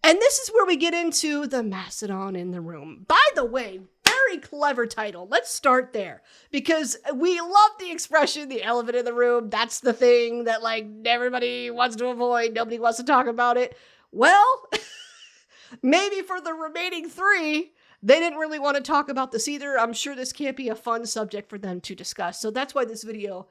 And this is where we get into the Mastodon in the room. By the way, very clever title. Let's start there, because we love the expression, the elephant in the room. That's the thing that like everybody wants to avoid. Nobody wants to talk about it. Well, maybe for the remaining three, they didn't really want to talk about this either. I'm sure this can't be a fun subject for them to discuss. So that's why this video,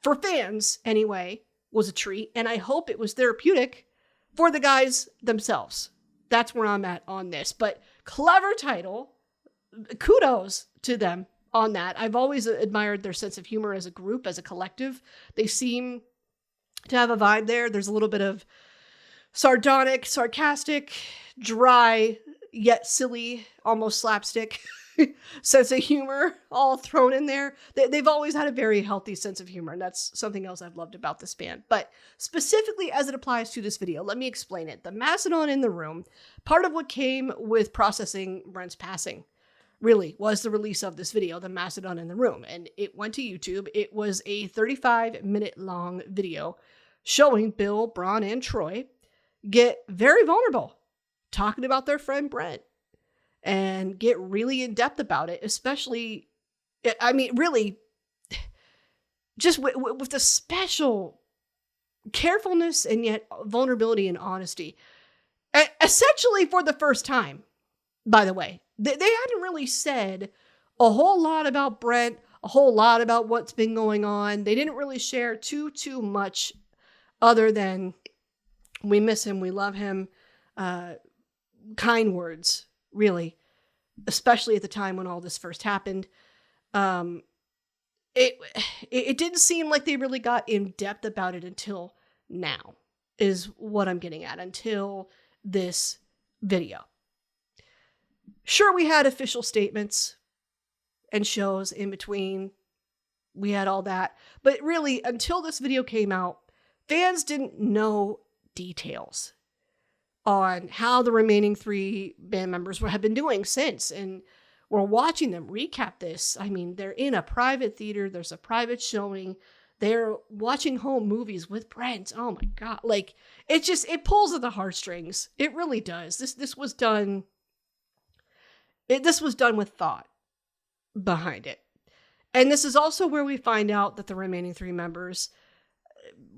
for fans anyway, was a treat. And I hope it was therapeutic for the guys themselves. That's where I'm at on this. But clever title. Kudos to them on that. I've always admired their sense of humor as a group, as a collective. They seem to have a vibe there. There's a little bit of sardonic, sarcastic, dry, yet silly, almost slapstick sense of humor all thrown in there. They've always had a very healthy sense of humor, and that's something else I've loved about this band. But specifically as it applies to this video, let me explain it. The Mastodon in the room, part of what came with processing Brent's passing really was the release of this video, The Mastodon in the Room, and it went to YouTube. It was a 35-minute long video showing Bill, Braun, and Troy get very vulnerable, talking about their friend Brent, and get really in depth about it, especially, I mean, really, just with the special carefulness and yet vulnerability and honesty. Essentially for the first time, by the way. They hadn't really said a whole lot about Brent, a whole lot about what's been going on. They didn't really share too much other than we miss him, we love him, kind words, really, especially at the time when all this first happened. It didn't seem like they really got in depth about it until now, is what I'm getting at, until this video. Sure, we had official statements and shows in between. We had all that. But really, until this video came out, fans didn't know details on how the remaining three band members have been doing since. And we're watching them recap this. I mean, they're in a private theater. There's a private showing. They're watching home movies with Brent. Oh my God. Like, it pulls at the heartstrings. It really does. This was done. This was done with thought behind it. And this is also where we find out that the remaining three members,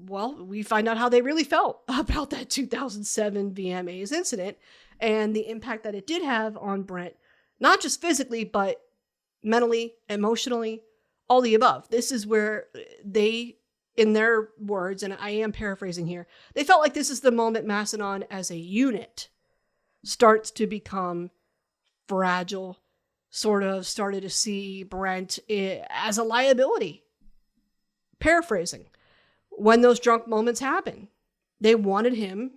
well, we find out how they really felt about that 2007 VMAs incident and the impact that it did have on Brent, not just physically, but mentally, emotionally, all the above. This is where they, in their words, and I am paraphrasing here, they felt like this is the moment Mastodon as a unit starts to become fragile, sort of started to see Brent as a liability. Paraphrasing. When those drunk moments happen, they wanted him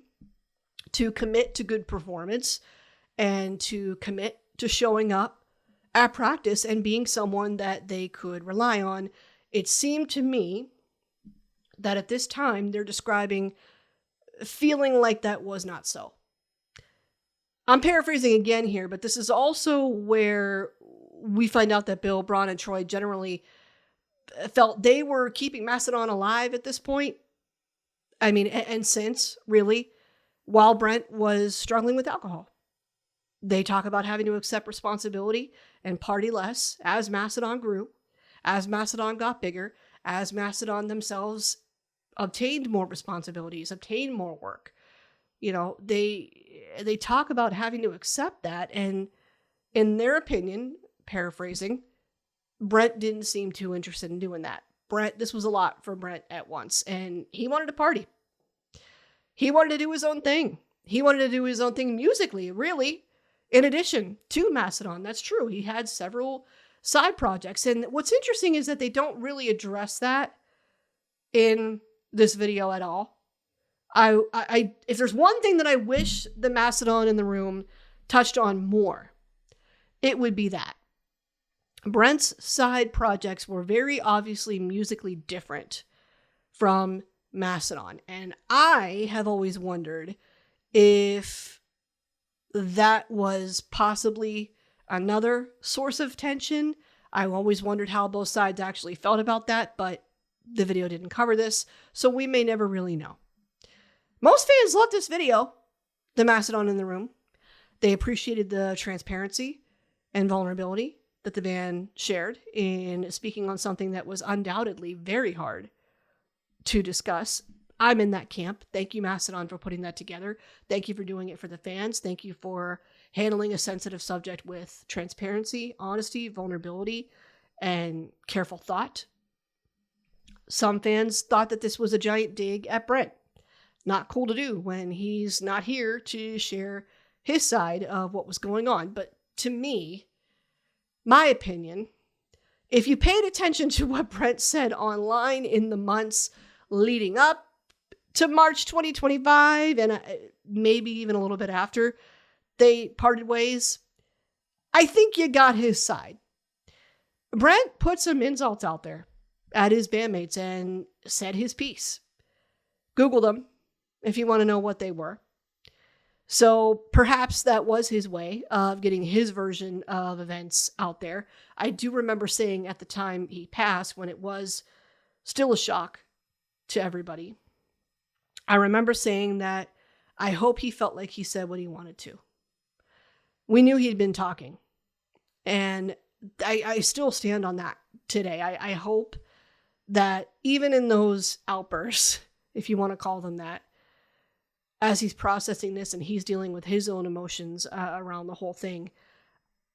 to commit to good performance and to commit to showing up at practice and being someone that they could rely on. It seemed to me that at this time they're describing feeling like that was not so. I'm paraphrasing again here, but this is also where we find out that Bill, Braun, and Troy generally felt they were keeping Mastodon alive at this point. I mean, and since, really, while Brent was struggling with alcohol. They talk about having to accept responsibility and party less as Mastodon grew, as Mastodon got bigger, as Mastodon themselves obtained more responsibilities, obtained more work. You know, they talk about having to accept that, and in their opinion, paraphrasing, Brent didn't seem too interested in doing that. This was a lot for Brent at once, and he wanted to party. He wanted to do his own thing. He wanted to do his own thing musically, really, in addition to Mastodon. That's true. He had several side projects, and what's interesting is that they don't really address that in this video at all. I if there's one thing that I wish the Mastodon in the Room touched on more, it would be that. Brent's side projects were very obviously musically different from Mastodon. And I have always wondered if that was possibly another source of tension. I always wondered how both sides actually felt about that, but the video didn't cover this, so we may never really know. Most fans love this video. the Mastodon in the room. They appreciated the transparency and vulnerability that the band shared in speaking on something that was undoubtedly very hard to discuss. I'm in that camp. Thank you, Mastodon, for putting that together. Thank you for doing it for the fans. Thank you for handling a sensitive subject with transparency, honesty, vulnerability, and careful thought. Some fans thought that this was a giant dig at Brent. Not cool to do when he's not here to share his side of what was going on. But to me, my opinion, if you paid attention to what Brent said online in the months leading up to March 2025, and maybe even a little bit after they parted ways, I think you got his side. Brent put some insults out there at his bandmates and said his piece. Google them if you want to know what they were. So perhaps that was his way of getting his version of events out there. I do remember saying at the time he passed, when it was still a shock to everybody, I remember saying that I hope he felt like he said what he wanted to. We knew he'd been talking, and I still stand on that today. I hope that even in those outbursts, if you want to call them that, as he's processing this and he's dealing with his own emotions around the whole thing,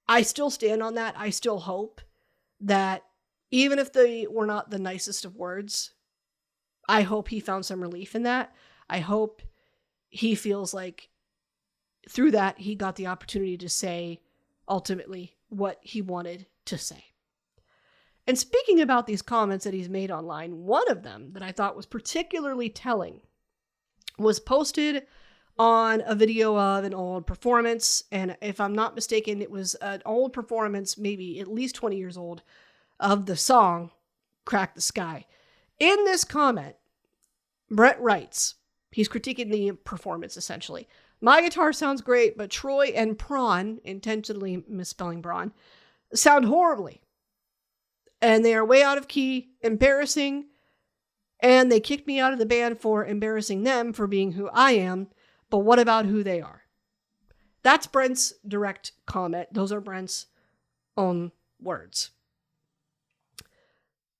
I still stand on that. I still hope that even if they were not the nicest of words, I hope he found some relief in that. I hope he feels like through that he got the opportunity to say ultimately what he wanted to say. And speaking about these comments that he's made online, one of them that I thought was particularly telling was posted on a video of an old performance. And if I'm not mistaken, it was an old performance, maybe at least 20 years old, of the song Crack the Sky. In this comment, Brent writes, he's critiquing the performance essentially. My guitar sounds great, but Troy and Prawn, intentionally misspelling Braun, sound horribly. And they are way out of key, embarrassing, and they kicked me out of the band for embarrassing them for being who I am, but what about who they are? That's Brent's direct comment. Those are Brent's own words.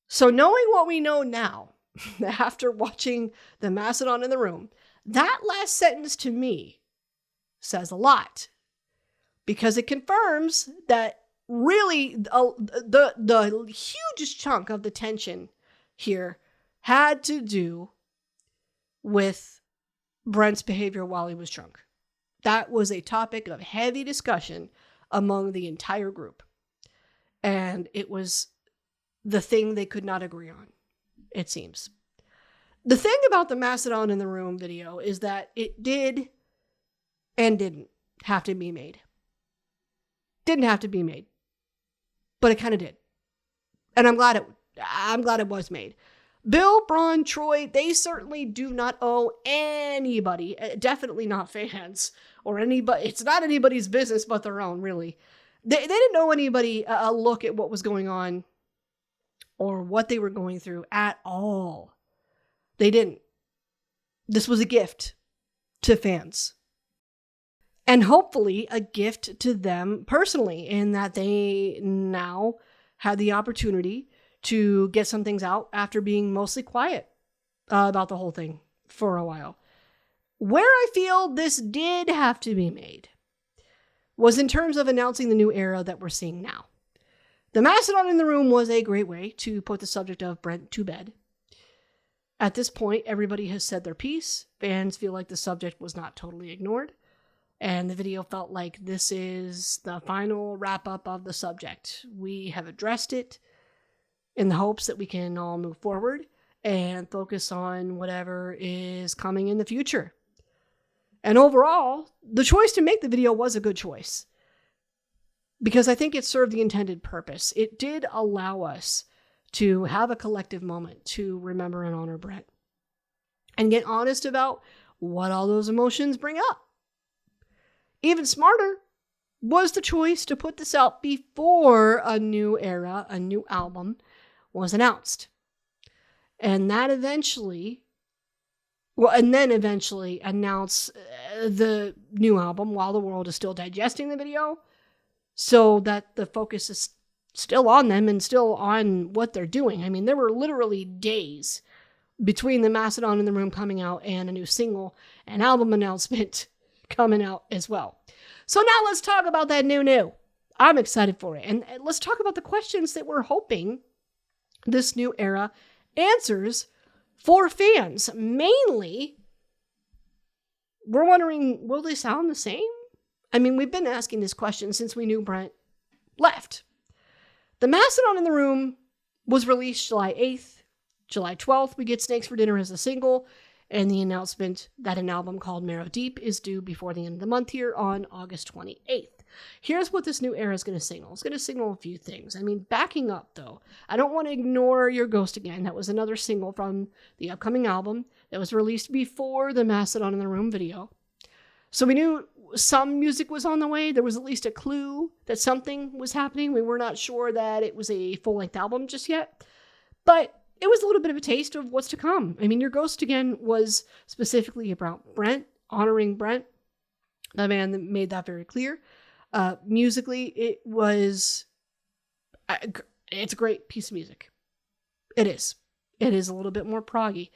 So knowing what we know now, after watching the Mastodon in the room, that last sentence to me says a lot, because it confirms that really the hugest chunk of the tension here had to do with Brent's behavior while he was drunk. That was a topic of heavy discussion among the entire group. And it was the thing they could not agree on, it seems. The thing about the Mastodon in the Room video is that it did and didn't have to be made. Didn't have to be made. But it kind of did. And I'm glad it was made. Bill, Braun, Troy, they certainly do not owe anybody, definitely not fans, or anybody. It's not anybody's business but their own, really. They didn't owe anybody a look at what was going on or what they were going through at all. They didn't. This was a gift to fans. And hopefully a gift to them personally, in that they now had the opportunity to get some things out after being mostly quiet about the whole thing for a while. Where I feel this did have to be made was in terms of announcing the new era that we're seeing now. The Mastodon in the Room was a great way to put the subject of Brent to bed. At this point, everybody has said their piece. Fans feel like the subject was not totally ignored. And the video felt like this is the final wrap-up of the subject. We have addressed it in the hopes that we can all move forward and focus on whatever is coming in the future. And overall, the choice to make the video was a good choice, because I think it served the intended purpose. It did allow us to have a collective moment to remember and honor Brent and get honest about what all those emotions bring up. Even smarter was the choice to put this out before a new era, a new album was announced. And that eventually Well, and then eventually announce the new album while the world is still digesting the video, so that the focus is still on them and still on what they're doing. I mean, there were literally days between the Mastodon in the Room coming out and a new single and album announcement coming out as well. So now let's talk about that new. I'm excited for it. And let's talk about the questions that we're hoping this new era answers for fans. Mainly, we're wondering, will they sound the same? I mean, we've been asking this question since we knew Brent left. The Mastodon in the Room was released July 8th. July 12th, we get Snakes for Dinner as a single, and the announcement that an album called Marrow Deep is due before the end of the month here on August 28th. Here's what this new era is going to signal. It's going to signal a few things. I mean, backing up, though, I don't want to ignore Your Ghost Again. That was another single from the upcoming album that was released before the Mastodon in the Room video. So we knew some music was on the way. There was at least a clue that something was happening. We were not sure that it was a full-length album just yet, but it was a little bit of a taste of what's to come. I mean, Your Ghost Again was specifically about Brent, honoring Brent, the man that made that very clear. Musically, it's a great piece of music. It is. It is a little bit more proggy.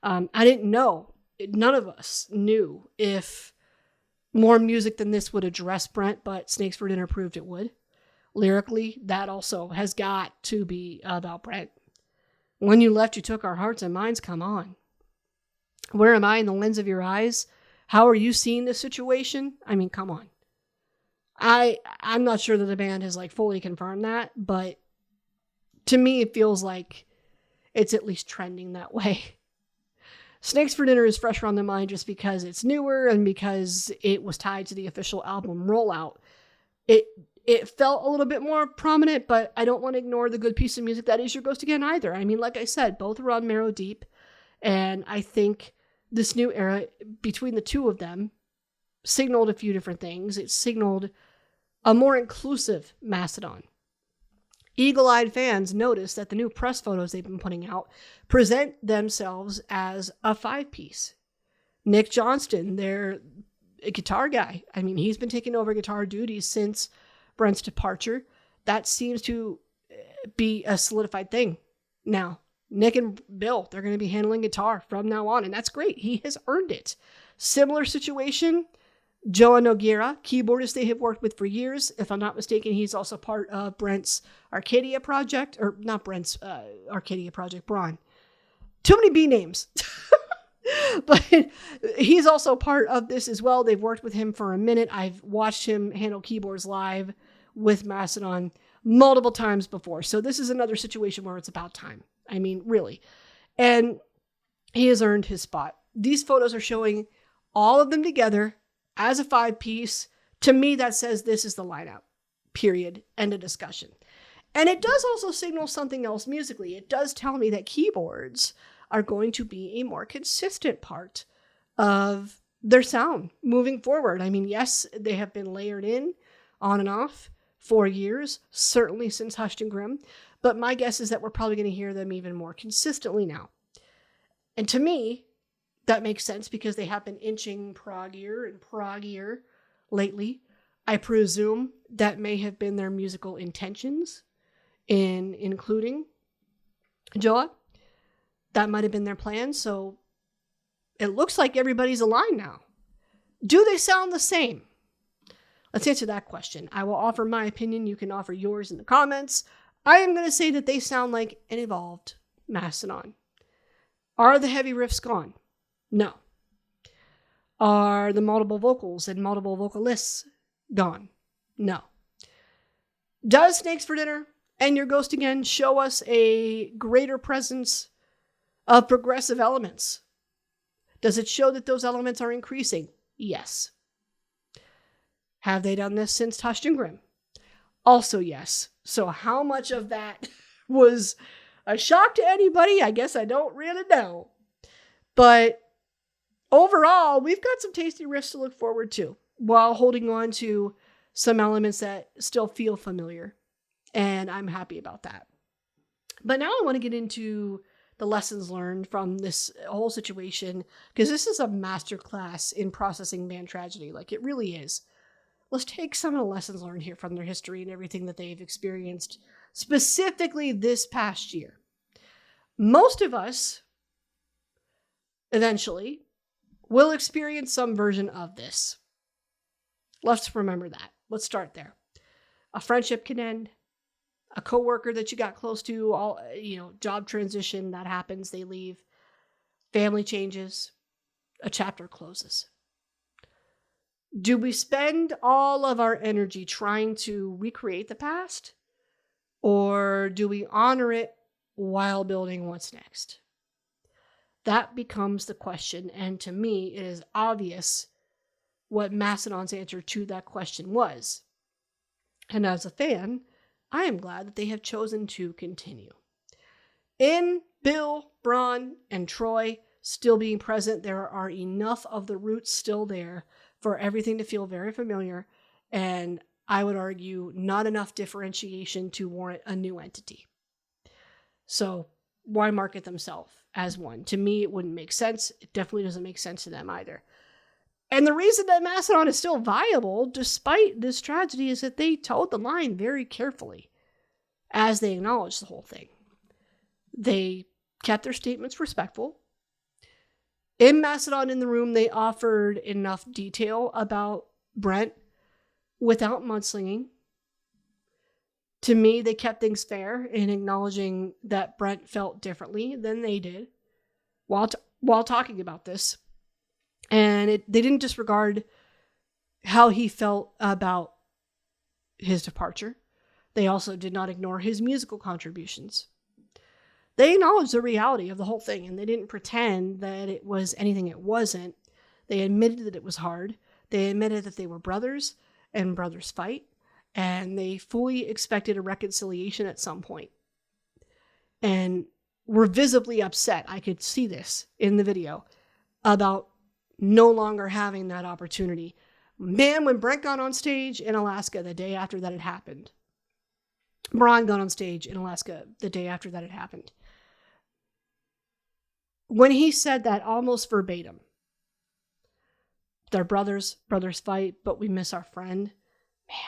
I didn't know, none of us knew if more music than this would address Brent, but Snakes for Dinner proved it would. Lyrically, that also has got to be about Brent. When you left, you took our hearts and minds, come on. Where am I in the lens of your eyes? How are you seeing this situation? I mean, come on. I'm not sure that the band has fully confirmed that, but to me, it feels like it's at least trending that way. Snakes for Dinner is fresher on the mind just because it's newer and because it was tied to the official album rollout. It felt a little bit more prominent, but I don't want to ignore the good piece of music that is Your Ghost Again either. I mean, like I said, both are on Marrow Deep, and I think this new era between the two of them signaled a few different things. It signaled a more inclusive Mastodon. Eagle-eyed fans notice that the new press photos they've been putting out present themselves as a 5-piece. Nick Johnston, their guitar guy, I mean, he's been taking over guitar duties since Brent's departure. That seems to be a solidified thing now. Nick and Bill, they're going to be handling guitar from now on, and that's great. He has earned it. Similar situation, Joa Nogueira, keyboardist they have worked with for years. If I'm not mistaken, he's also part of Brent's Arcadia project, or not Brent's Arcadia project, Braun. Too many B names. But he's also part of this as well. They've worked with him for a minute. I've watched him handle keyboards live with Mastodon multiple times before. So this is another situation where it's about time. I mean, really. And he has earned his spot. These photos are showing all of them together as a 5-piece. To me, that says this is the lineup. Period. End of discussion. And it does also signal something else musically. It does tell me that keyboards are going to be a more consistent part of their sound moving forward. I mean, yes, they have been layered in on and off for years, certainly since Hushed and Grim, but my guess is that we're probably going to hear them even more consistently now. And to me, that makes sense because they have been inching proggier and proggier lately. I presume that may have been their musical intentions in including Joa. That might have been their plan, so it looks like everybody's aligned now. Do they sound the same? Let's answer that question. I will offer my opinion. You can offer yours in the comments. I am going to say that they sound like an evolved Mastodon. Are the heavy riffs gone? No. Are the multiple vocals and multiple vocalists gone? No. Does Snakes for Dinner and Your Ghost Again show us a greater presence of progressive elements? Does it show that those elements are increasing? Yes. Have they done this since Hushed and Grim? Also yes. So how much of that was a shock to anybody? I guess I don't really know. But overall, we've got some tasty riffs to look forward to while holding on to some elements that still feel familiar. And I'm happy about that. But now I want to get into the lessons learned from this whole situation, because this is a masterclass in processing band tragedy. Like, it really is. Let's take some of the lessons learned here from their history and everything that they've experienced, specifically this past year. Most of us, eventually, will experience some version of this. Let's remember that. Let's start there. A friendship can end. A coworker that you got close to, job transition, that happens, they leave. Family changes. A chapter closes. Do we spend all of our energy trying to recreate the past? Or do we honor it while building what's next? That becomes the question, and to me, it is obvious what Mastodon's answer to that question was. And as a fan, I am glad that they have chosen to continue. In Bill, Braun, and Troy still being present, there are enough of the roots still there for everything to feel very familiar, and I would argue not enough differentiation to warrant a new entity. So why market themselves as one? To me, it wouldn't make sense. It definitely doesn't make sense to them either. And the reason that Mastodon is still viable, despite this tragedy, is that they towed the line very carefully as they acknowledged the whole thing. They kept their statements respectful. In Mastodon in the Room, they offered enough detail about Brent without mudslinging. To me, they kept things fair in acknowledging that Brent felt differently than they did while talking about this. And they didn't disregard how he felt about his departure. They also did not ignore his musical contributions. They acknowledged the reality of the whole thing, and they didn't pretend that it was anything it wasn't. They admitted that it was hard. They admitted that they were brothers, and brothers fight, and they fully expected a reconciliation at some point. And were visibly upset, I could see this in the video, about no longer having that opportunity. Man, when Brent got on stage in Alaska the day after that had happened, Braun got on stage in Alaska the day after that had happened. When he said that almost verbatim, they're brothers fight, but we miss our friend, man,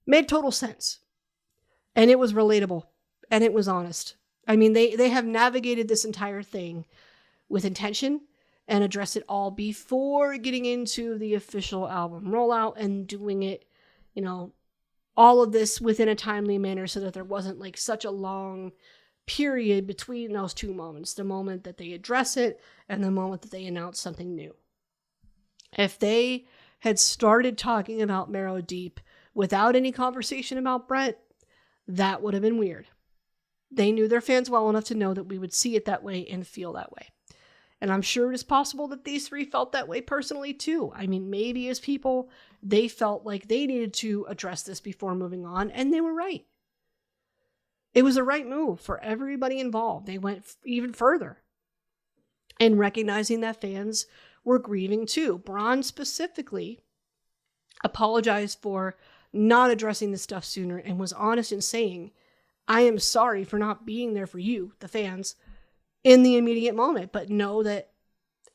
made total sense. And it was relatable, and it was honest. I mean, they have navigated this entire thing with intention and addressed it all before getting into the official album rollout and doing it, all of this within a timely manner so that there wasn't like such a long period between those two moments, the moment that they address it and the moment that they announce something new. If they had started talking about Marrow Deep without any conversation about Brent, that would have been weird. They knew their fans well enough to know that we would see it that way and feel that way. And I'm sure it is possible that these three felt that way personally too. I mean, maybe as people, they felt like they needed to address this before moving on, and they were right. It was a right move for everybody involved. They went even further in recognizing that fans were grieving too. Braun specifically apologized for not addressing this stuff sooner and was honest in saying, I am sorry for not being there for you, the fans, in the immediate moment, but know that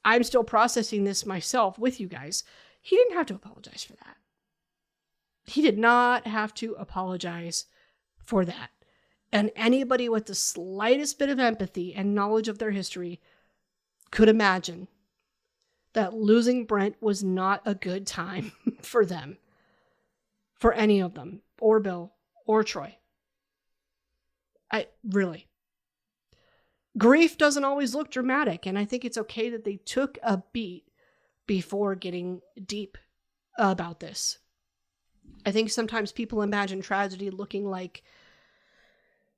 I'm still processing this myself with you guys. He didn't have to apologize for that. He did not have to apologize for that. And anybody with the slightest bit of empathy and knowledge of their history could imagine that losing Brent was not a good time for them, for any of them, or Bill, or Troy. Grief doesn't always look dramatic, and I think it's okay that they took a beat before getting deep about this. I think sometimes people imagine tragedy looking like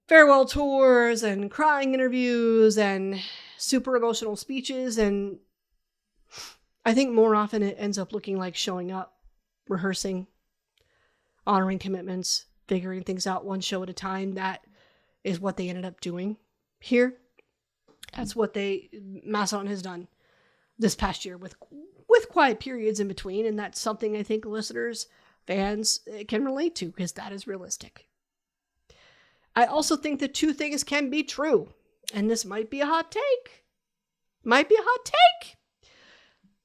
farewell tours and crying interviews and super emotional speeches, and I think more often it ends up looking like showing up, rehearsing, honoring commitments, figuring things out one show at a time. That is what they ended up doing here. That's what Mastodon has done this past year with quiet periods in between, and that's something I think listeners, fans can relate to because that is realistic. I also think that two things can be true. and this might be a hot take,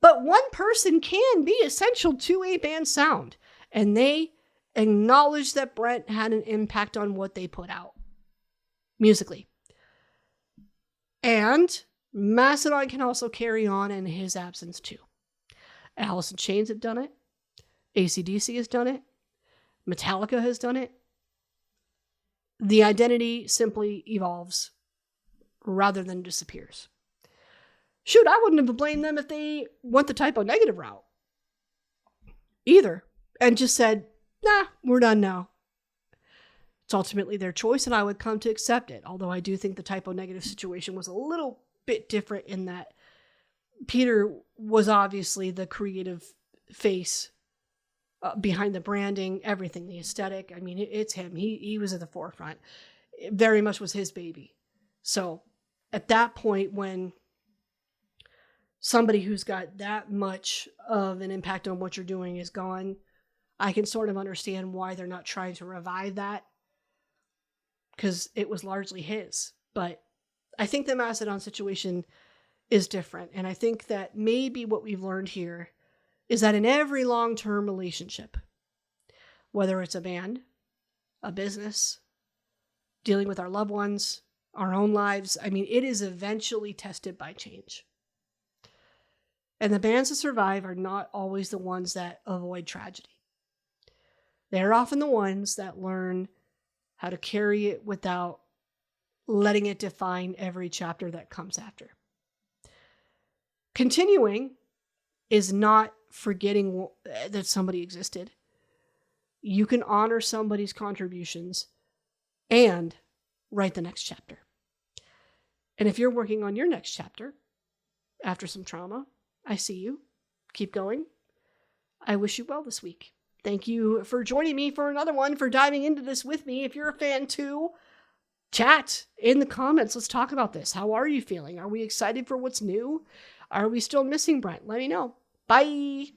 but one person can be essential to a band's sound, and they acknowledge that Brent had an impact on what they put out musically. And Mastodon can also carry on in his absence too. Alice in Chains have done it. AC/DC has done it. Metallica has done it. The identity simply evolves rather than disappears. Shoot, I wouldn't have blamed them if they went the typo negative route either and just said, nah, we're done now. It's ultimately their choice, and I would come to accept it. Although I do think the typo negative situation was a little bit different in that Peter was obviously the creative face behind the branding, everything, the aesthetic. I mean, it's him. He was at the forefront. It very much was his baby. So at that point, when somebody who's got that much of an impact on what you're doing is gone, I can sort of understand why they're not trying to revive that, because it was largely his. But I think the Mastodon situation is different. And I think that maybe what we've learned here is that in every long-term relationship, whether it's a band, a business, dealing with our loved ones, our own lives, I mean, it is eventually tested by change. And the bands that survive are not always the ones that avoid tragedy. They're often the ones that learn how to carry it without letting it define every chapter that comes after. Continuing is not forgetting that somebody existed. You can honor somebody's contributions and write the next chapter. And if you're working on your next chapter after some trauma, I see you. Keep going. I wish you well this week. Thank you for joining me for another one, for diving into this with me. If you're a fan too, chat in the comments. Let's talk about this. How are you feeling? Are we excited for what's new? Are we still missing Brent? Let me know. Bye.